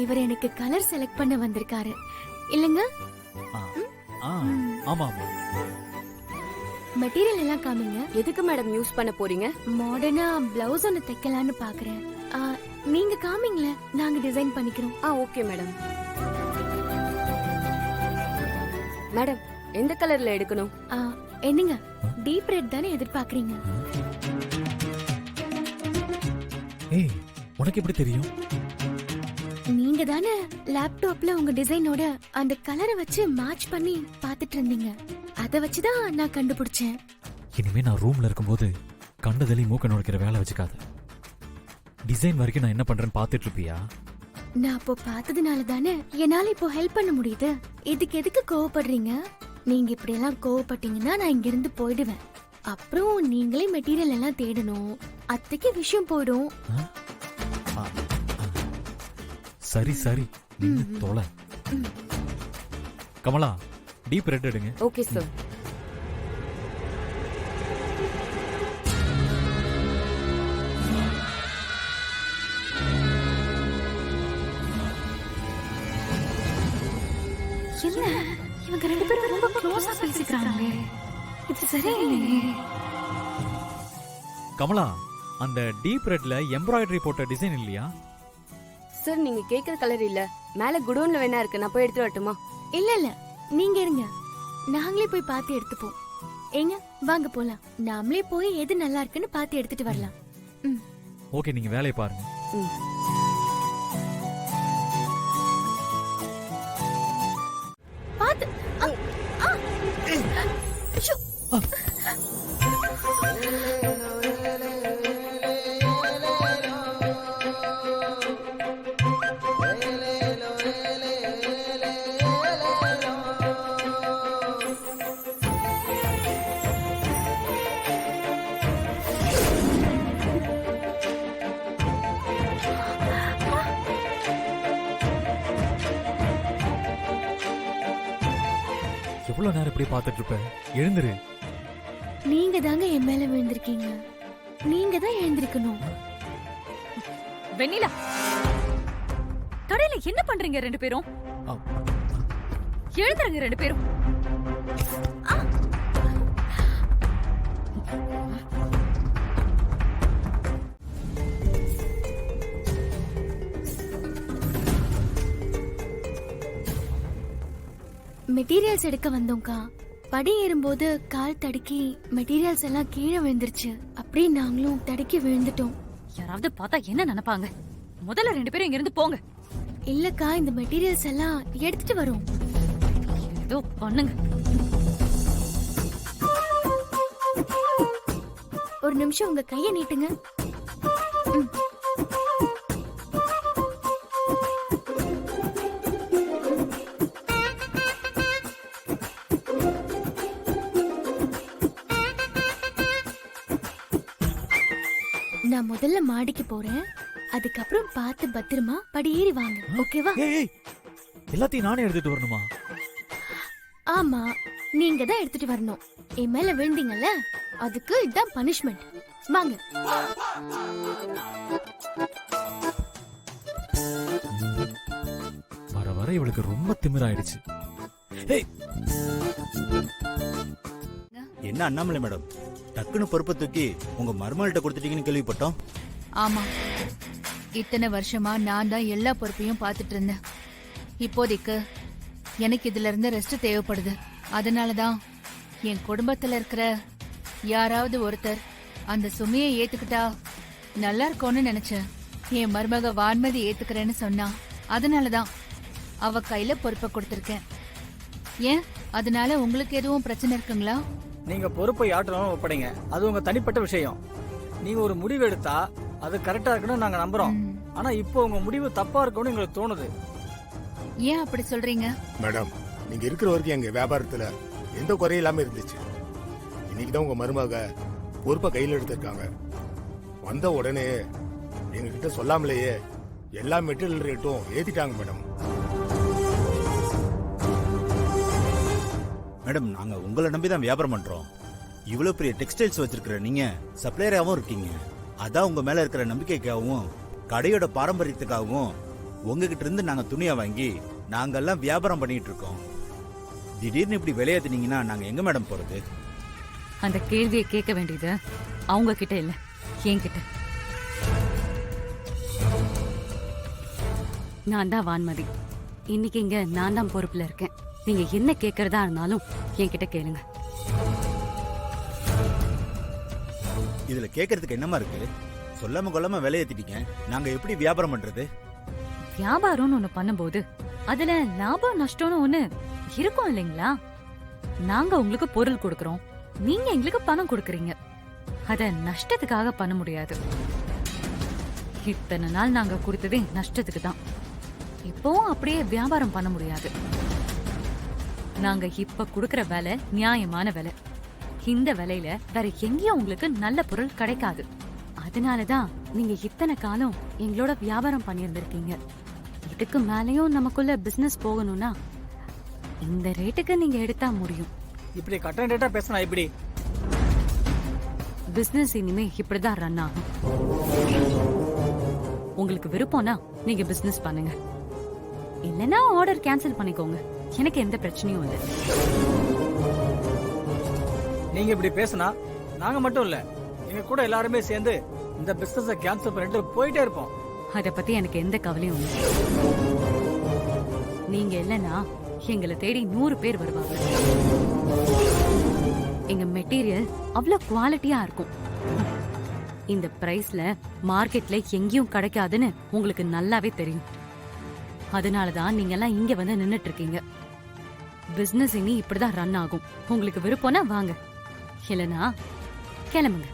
இவர் எனக்கு colour select பண்ண வந்திருக்காரு இல்லங்க. ஆமா ஆமா. மெட்டீரியல் எல்லாம் காமிங்க. எதுக்கு மேடம் யூஸ் பண்ண போறீங்க? மாடர்னா பிளவுஸ் ஒன்னு தைக்கலாம்னு பாக்குறேன். நீங்க காமிங்களே, நாங்க டிசைன் பண்ணிக்கிறோம். Okay madam. மேடம் எந்த கலர்ல எடுக்கணும்? என்னங்க டீப் ரெட் தானே எதிர்பார்க்கறீங்க? ஏய், உனக்கு எப்படி தெரியும்? நீங்க தானே லேப்டாப்ல உங்க டிசைனோட அந்த கலரை வச்சு மேட்ச் பண்ணி பாத்துட்டு இருந்தீங்க. அத வச்சுதான் நான் கண்டுபிடிச்சேன். இனிமே நான் ரூம்ல இருக்கும்போது கண்டதலி மூக்க நுழைக்கிற வேலை வச்சுக்காத. டிசைன் வரைக்கும் நான் என்ன பண்றேன்னு பாத்துட்டு இருப்பியா? நான் அப்போ பார்த்ததுனால தானே என்னால இப்போ ஹெல்ப் பண்ண முடியுது. இதுக்கு எதுக்கு கோவப்படுறீங்க? நீங்க இப்படி எல்லாம் கோவப்பட்டீங்கன்னா நான் இங்க இருந்து போயிடுவேன். அப்புறம் நீங்களே மெட்டீரியல் எல்லாம் தேடணும். அத்தைக்கு விஷயம் போயிடும். சரி சரி, தொலை. கமலா, டீப் ரெட் எடுங்க. Okay sir. என்ன இவங்க ரெண்டு பேரும் ரொம்ப க்ளோஸா பேசிக்கிறாங்க. இது சரியில்லையே. கமலா, அந்த டீப் ரெட்ல எம்ப்ராய்டரி போட்ட டிசைன் இல்லையா? சார் நீங்க கேக்குற கலர் இல்ல. மேல குடோன்ல வேணா இருக்கு, நான் போய் எடுத்து வரட்டுமா? இல்ல இல்ல, நீங்க இருங்க, நாங்களே போய் பார்த்து எடுத்துப்போம். ஏங்க வாங்க போலாம். நாமளே போய் எது நல்லா இருக்குன்னு பார்த்து எடுத்துட்டு வரலாம். ஓகே, நீங்க வேலையை பாருங்க. பார்த்து. எவ்வளவு நேரம் இப்படி பாத்துட்டு இருப்ப? எழுந்துரு. நீங்க தாங்க என் மேல விழுந்திருக்கீங்க. நீங்க தான் எழுந்திருக்கணும். வெண்ணிலா, கடையில என்ன பண்றீங்க ரெண்டு பேரும்? எழுதுறங்க ரெண்டு பேரும். மெட்டீரியல்ஸ் எடுக்க வந்தோம்க்கா. படி ஏறும்போது கால் தடுக்கி மெட்டீரியல்ஸ் எல்லாம் கீழே விழுந்துருச்சு. அப்படியே நாங்களும் தடுக்கி விழுந்துட்டோம். யாராவது பார்த்தா என்ன நினைப்பாங்க? முதல்ல ரெண்டு பேரும் இங்க இருந்து போங்க. இல்லக்கா, இந்த மெட்டீரியல்ஸ் எல்லாம் எடுத்துட்டு வரோம். ஏதோ பண்ணுங்க. ஒரு நிமிஷம் உங்க கையை நீட்டுங்க. நான் முதல்ல மாடிக்கு போறேன். அதுக்கப்புறம் பார்த்து பத்திரமா படி ஏறி வாங்க. ஓகேவா? எல்லாத்தையும் நானே எடுத்துட்டு வரணுமா? ஆமா, நீங்க தான் எடுத்துட்டு வரணும். என் மேல விழுந்தீங்கல்ல, அதுக்கு இதான் பனிஷ்மெண்ட். வாங்க. வர வர இவளுக்கு ரொம்ப திமிராயிடுச்சு. என்ன அண்ணாமலை மேடம், டக்குன்னு பொறுப்பை தூக்கி உங்க மருமகள்கிட்ட கொடுத்துட்டீங்கன்னு கேள்விப்பட்டோம். ஆமா, இத்தனை வருஷமா நான் தான் எல்லா பொறுப்பையும் பார்த்துட்டு இருந்தேன். இப்போதைக்கு எனக்கு இதுல இருந்து ரெஸ்ட் தேவைப்படுது. அதனாலதான் என் குடும்பத்துல இருக்கிற யாராவது ஒருத்தர் அந்த சுமையை ஏத்துக்கிட்டா நல்லா இருக்கும்னு நினைச்சேன். என் மருமக வான்மதி ஏத்துக்கிறேன்னு சொன்னா, அதனாலதான் அவ கையில பொறுப்பை கொடுத்திருக்கேன். ஏன், அதனால உங்களுக்கு எதுவும் பிரச்சனை இருக்குங்களா? நீங்க பொறுப்பை யார்கிட்ட ஒப்படைங்க, அது உங்க தனிப்பட்ட விஷயம். நீங்க ஒரு முடிவு எடுத்தா அது கரெக்டா இருக்கணும் நாங்க நம்புறோம். ஆனா இப்போ உங்க முடிவு தப்பா இருக்கும்னு எங்களுக்கு தோணுது. ஏன் அப்படி சொல்றீங்க? மேடம், நீங்க இருக்கிற வரைக்கும் எங்க வியாபாரத்துல எந்த குறையும் இல்லாம இருந்துச்சு. இன்னைக்குதான் உங்க மருமக பொறுப்பை கையில் எடுத்திருக்காங்க. வந்த உடனே எங்க கிட்ட சொல்லாமலேயே எல்லா மெட்டீரியல் ரேட்டும் ஏத்திட்டாங்க மேடம். மேடம், நாங்க உங்களை நம்பிதான் வியாபாரம் பண்றோம். இவ்வளவு பெரிய டெக்ஸ்டைல்ஸ் வச்சிருக்கிற நீங்க சப்ளையராகவும் இருக்கீங்க. அதான் உங்க மேல இருக்கிற நம்பிக்கைக்காகவும் கடையோட பாரம்பரியத்துக்காகவும் உங்ககிட்ட இருந்து நாங்க துணியை வாங்கி நாங்கெல்லாம் வியாபாரம் பண்ணிட்டு இருக்கோம். திடீர்னு இப்படி விலையேத்துனீங்கன்னா நாங்க எங்க மேடம் போறது? அந்த கேள்வியை கேட்க வேண்டியது அவங்க கிட்ட இல்ல, என்கிட்ட. நான் தான் வான்மதி. இன்னைக்கு இங்க நான் தான் பொறுப்புல இருக்கேன். நீங்க என்ன கேக்குறதா இருந்தாலும் என்கிட்ட கேளுங்க. இதுல கேக்குறதுக்கு என்னமா இருக்கு? சொல்லாம கொள்ளாம விலையேத்திட்டீங்க, நாங்க எப்படி வியாபாரம் பண்றது? வியாபாரம்னு ஒண்ணு பண்ணும்போது அதுல லாபம் நஷ்டம்னு ஒண்ணு இருக்கும் இல்லைங்களா? நாங்க உங்களுக்கு பொருள் கொடுக்கறோம், நீங்க எங்களுக்கு பணம் கொடுக்கறீங்க. அத நஷ்டத்துக்காக பண்ண முடியாது. இத்தனை நாள் நாங்க கொடுத்ததே நஷ்டத்துக்கு தான். இப்போவும் அப்படியே வியாபாரம் பண்ண முடியாது. நாங்க இப்ப கொடுக்கற விலை நியாயமான விலை. இந்த விலையில வேற எங்கேயும் உங்களுக்கு நல்ல பொருள் கிடைக்காது. அதனாலதான் நீங்க இத்தனை காலம் எங்களோட வியாபாரம் பண்ணியிருந்திருக்கீங்க. இதுக்கு மேலயும் நமக்குள்ள பிசினஸ் போகணும்னா இந்த ரேட்டுக்கு நீங்க எடுத்தா முடியும். இப்படி கட்டன் ரேட்டா பேசினா இப்படி பிசினஸ் இனிமே இப்படிதான் ரன் ஆகும். உங்களுக்கு விருப்பம்னா நீங்க பிசினஸ் பண்ணுங்க, இல்லனா ஆர்டர் கேன்சல் பண்ணிக்கோங்க. எனக்கு எந்த பிரச்சனையும் இல்லை. நீங்க இப்படி பேசினா நாங்க மட்டும் இல்ல, எங்க கூட எல்லாருமே சேர்ந்து இந்த பிசினஸ கேன்சல் பண்ணிட்டு போயிட்டே இருப்போம். அத பத்தி எனக்கு எந்த கவலையும் இல்லை. நீங்க இல்லனா எங்களை தேடி 100 பேர் வருவாங்க. எங்க மெட்டீரியல் அவ்வளவு குவாலிட்டியா இருக்கும். இந்த பிரைஸ்ல மார்க்கெட்ல எங்கேயும் கிடைக்காதுன்னு உங்களுக்கு நல்லாவே தெரியும். அதனாலதான் நீங்க எல்லாம் இங்க வந்து நின்னுட்டு இருக்கீங்க. பிசினஸ் இனி இப்படிதான் ரன் ஆகும். உங்களுக்கு விருப்பம்னா வாங்க, இல்லனா கிளம்புங்க.